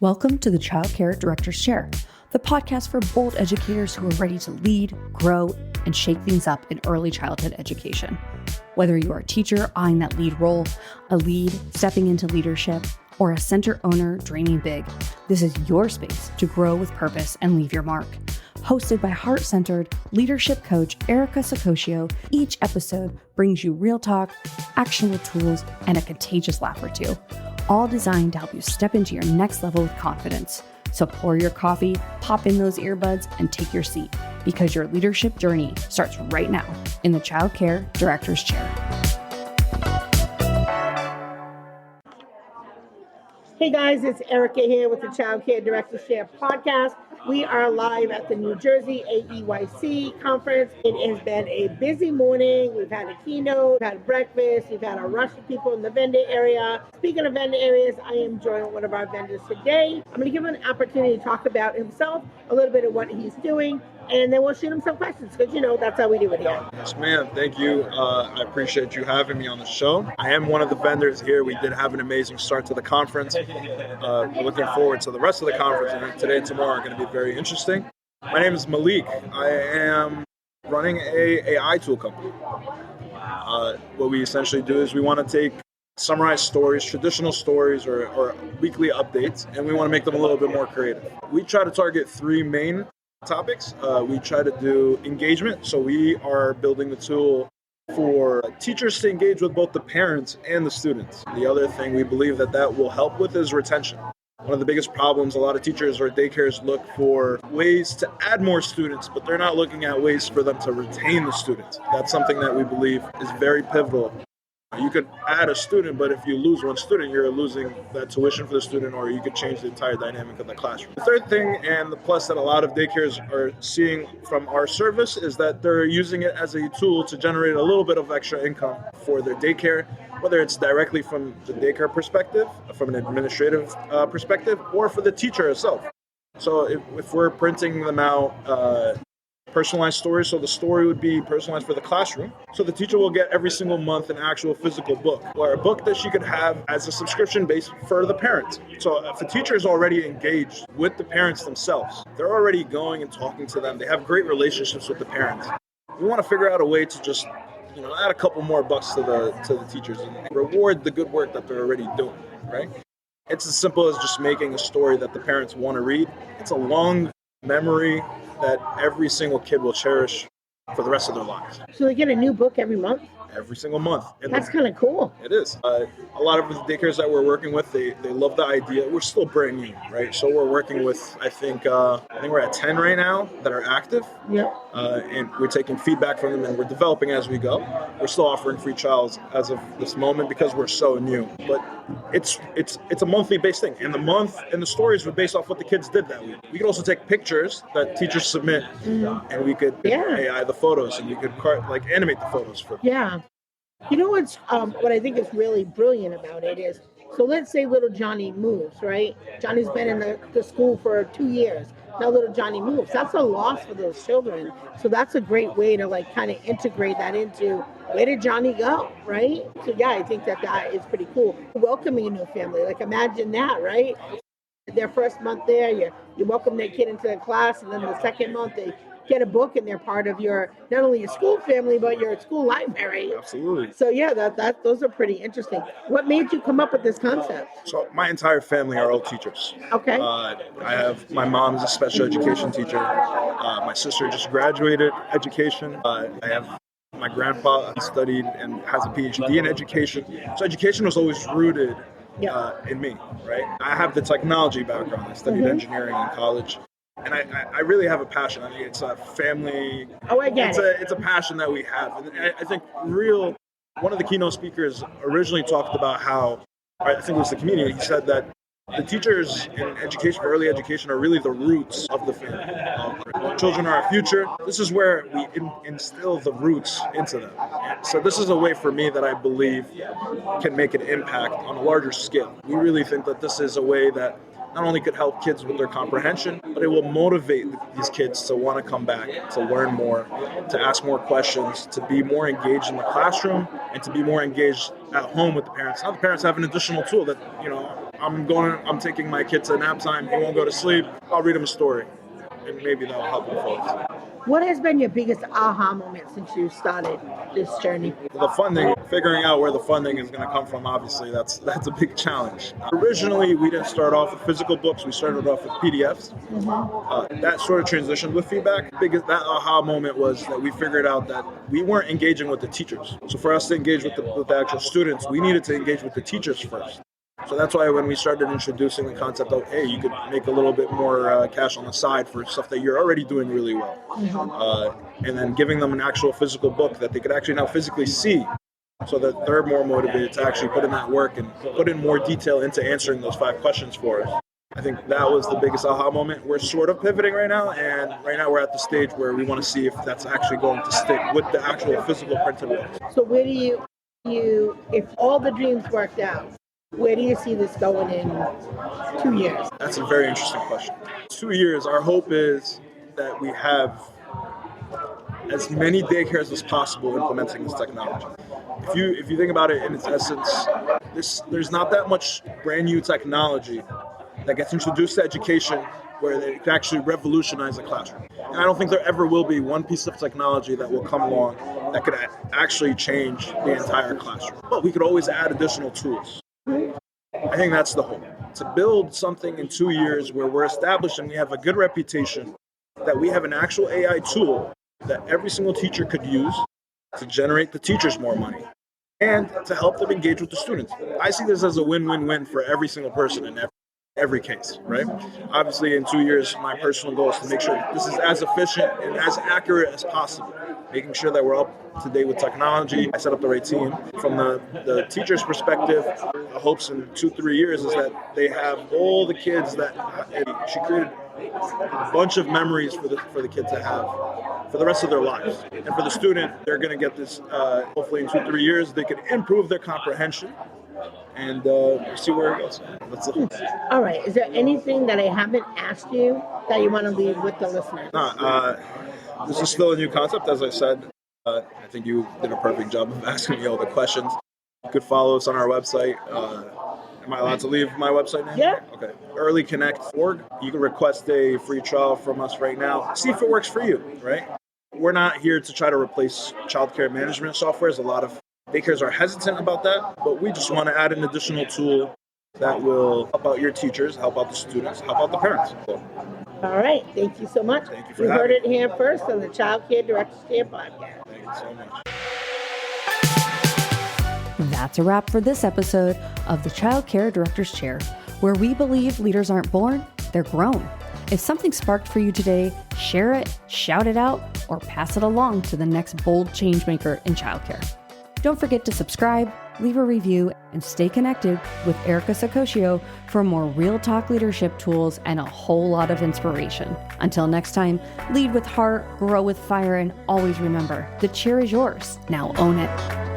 Welcome to the Childcare Director's Chair, the podcast for bold educators who are ready to lead, grow, and shake things up in early childhood education. Whether you are a teacher eyeing that lead role, a lead stepping into leadership, or a center owner dreaming big, this is your space to grow with purpose and leave your mark. Hosted by heart-centered leadership coach Erica Sacoccio, each episode brings you real talk, actionable tools, and a contagious laugh or two, all designed to help you step into your next level with confidence. So pour your coffee, pop in those earbuds, and take your seat, because your leadership journey starts right now in the Childcare Director's Chair. Hey guys, it's Erica here with the Childcare Director's Chair podcast. We are live at the New Jersey AEYC conference. It has been a busy morning. We've had a keynote, we've had breakfast, we've had a rush of people in the vendor area. Speaking of vendor areas, I am joined with one of our vendors today. I'm going to give him an opportunity to talk about himself, a little bit of what he's doing, and then we'll shoot him some questions, because that's how we do it here. Yes, ma'am. Thank you. I appreciate you having me on the show. I am one of the vendors here. We did have an amazing start to the conference. Looking forward to the rest of the conference, and today and tomorrow are going to be very interesting. My name is Malik. I am running a AI tool company. What we essentially do is we want to take summarized stories, traditional stories, or weekly updates, and we want to make them a little bit more creative. We try to target three main topics. We try to do engagement. So we are building the tool for teachers to engage with both the parents and the students. The other thing we believe that will help with is retention. One of the biggest problems, a lot of teachers or daycares look for ways to add more students, but they're not looking at ways for them to retain the students. That's something that we believe is very pivotal. You could add a student, but if you lose one student, you're losing that tuition for the student, or you could change the entire dynamic of the classroom. The third thing, and the plus that a lot of daycares are seeing from our service, is that they're using it as a tool to generate a little bit of extra income for their daycare, whether it's directly from the daycare perspective, from an administrative perspective, or for the teacher itself. So if we're printing them out, personalized stories, so the story would be personalized for the classroom. So the teacher will get every single month an actual physical book, or a book that she could have as a subscription base for the parents. So if the teacher is already engaged with the parents themselves, they're already going and talking to them, they have great relationships with the parents. We want to figure out a way to just add a couple more bucks to the teachers and reward the good work that they're already doing, right? It's as simple as just making a story that the parents want to read. It's a long memory that every single kid will cherish for the rest of their lives. So they get a new book every month? Every single month. That's kind of cool. It is. A lot of the daycares that we're working with, they love the idea. We're still brand new, right? So we're working with, I think we're at 10 right now that are active. Yeah. And we're taking feedback from them, and we're developing as we go. We're still offering free trials as of this moment because we're so new. But it's a monthly based thing, and the month and the stories were based off what the kids did that week. We could also take pictures that teachers submit, and we could AI the photos, and you could animate the photos for them. Yeah. What I think is really brilliant about it is, so let's say little Johnny moves, right? Johnny's been in the school for 2 years. Now little Johnny moves. That's a loss for those children. So that's a great way to kind of integrate that into, where did Johnny go, right? So yeah, I think that is pretty cool. Welcoming a new family, imagine that, right? Their first month there, you welcome their kid into the class, and then the second month they get a book, and they're part of your, not only your school family, but your school library. Absolutely. So yeah, those are pretty interesting. What made you come up with this concept? So my entire family are all teachers. Okay. My mom is a special education teacher. My sister just graduated education. I have my grandpa studied and has a PhD in education. So education was always rooted in me, right? I have the technology background. I studied engineering in college. And I really have a passion. I mean, it's a family. Oh, I get it. It's a passion that we have. And I think one of the keynote speakers originally talked about how, I think it was the comedian, he said that the teachers in education, early education, are really the roots of the family. Children are our future. This is where we instill the roots into them. So this is a way for me that I believe can make an impact on a larger scale. We really think that this is a way that not only could help kids with their comprehension, but it will motivate these kids to want to come back, to learn more, to ask more questions, to be more engaged in the classroom, and to be more engaged at home with the parents. Now the parents have an additional tool that, I'm taking my kid to nap time. He won't go to sleep. I'll read him a story, and maybe that'll help him focus. What has been your biggest aha moment since you started this journey? The funding, figuring out where the funding is going to come from, obviously, that's a big challenge. Originally, we didn't start off with physical books. We started off with PDFs. That sort of transitioned with feedback. That aha moment was that we figured out that we weren't engaging with the teachers. So for us to engage with the actual students, we needed to engage with the teachers first. So that's why when we started introducing the concept of, hey, you could make a little bit more cash on the side for stuff that you're already doing really well. And then giving them an actual physical book that they could actually now physically see, so that they're more motivated to actually put in that work and put in more detail into answering those 5 questions for us. I think that was the biggest aha moment. We're sort of pivoting right now, and right now we're at the stage where we want to see if that's actually going to stick with the actual physical printed books. So where do you, if all the dreams worked out, where do you see this going in 2 years? That's a very interesting question. 2 years, our hope is that we have as many daycares as possible implementing this technology. If you think about it in its essence, there's not that much brand new technology that gets introduced to education where it can actually revolutionize a classroom. And I don't think there ever will be one piece of technology that will come along that could actually change the entire classroom. But we could always add additional tools. I think that's the hope. To build something in 2 years where we're established and we have a good reputation, that we have an actual AI tool that every single teacher could use to generate the teachers more money and to help them engage with the students. I see this as a win-win-win for every single person in every case, right? Obviously, in 2 years, my personal goal is to make sure this is as efficient and as accurate as possible, making sure that we're up to date with technology. I set up the right team. From the teacher's perspective, the hopes in 2-3 years is that they have all the kids that she created a bunch of memories for the kid to have for the rest of their lives. And for the student, they're going to get this, hopefully in 2-3 years, they can improve their comprehension and see where it goes. That's it. All right. Is there anything that I haven't asked you that you want to leave with the listeners? This is still a new concept, as I said. I think you did a perfect job of asking me all the questions. You could follow us on our website. Am I allowed to leave my website name? Yeah. Okay. earlyconnect.org. You can request a free trial from us right now. See if it works for you, right? We're not here to try to replace childcare management softwares. A lot of daycares are hesitant about that, but we just want to add an additional tool that will help out your teachers, help out the students, help out the parents. So, all right. Thank you so much. Thank you for You heard having it here first on the Childcare Director's Chair podcast. Thank you so much. That's a wrap for this episode of the Childcare Director's Chair, where we believe leaders aren't born, they're grown. If something sparked for you today, share it, shout it out, or pass it along to the next bold changemaker in childcare. Don't forget to subscribe, leave a review, and stay connected with Erica Sacosio for more real talk leadership tools and a whole lot of inspiration. Until next time, lead with heart, grow with fire, and always remember, the chair is yours. Now own it.